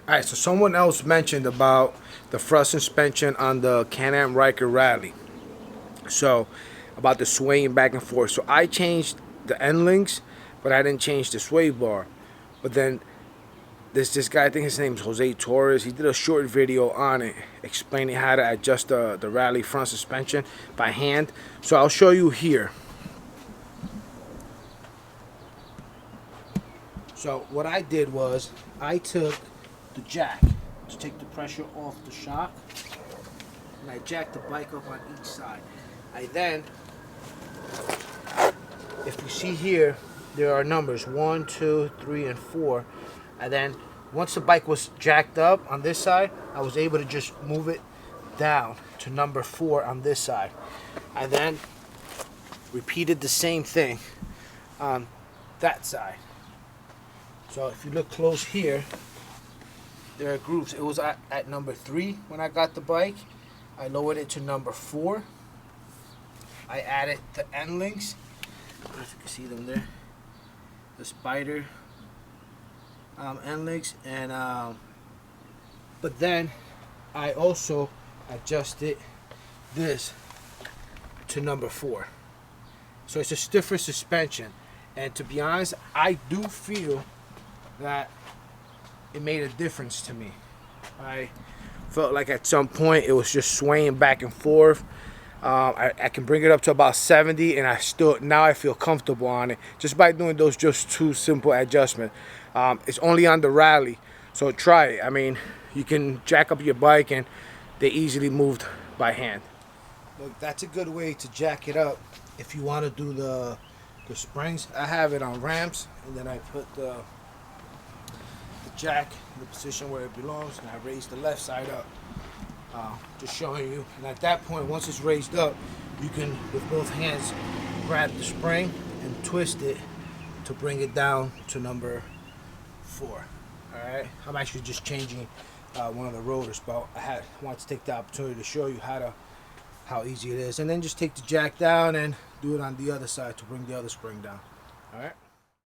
Alright, so someone else mentioned about the front suspension on the Cam-Am Ryker Rally. So, about the swaying back and forth. So I changed the end links, but I didn't change the sway bar. But then there's this guy, I think his name is Jose Torres. He did a short video on it explaining how to adjust the Rally front suspension by hand. So I'll show you here. So what I did was I took the jack to take the pressure off the shock, and I jacked the bike up on each side. I then, if you see here, there are numbers 1, 2, 3, and 4. And then once the bike was jacked up on this side, I was able to just move it down to number 4 on this side. I then repeated the same thing on that side. So if you look close here, there are groups. It was at number 3 when I got the bike. I lowered it to number 4. I added the end links. I don't know if you can see them there. The spider end links, and but then I also adjusted this to number 4. So it's a stiffer suspension, and to be honest, I do feel that it made a difference to me. I felt like at some point it was just swaying back and forth. I can bring it up to about 70, and now I feel comfortable on it just by doing those just 2 simple adjustments. It's only on the Rally, so try it. I mean, you can jack up your bike and they easily moved by hand. Look, that's a good way to jack it up if you want to do the springs. I have it on ramps, and then I put the jack in the position where it belongs, and I raise the left side up. Just showing you. And at that point, once it's raised up, you can, with both hands, grab the spring and twist it to bring it down to number 4. Alright, I'm actually just changing one of the rotors, but I wanted to take the opportunity to show you how easy it is. And then just take the jack down and do it on the other side to bring the other spring down. Alright.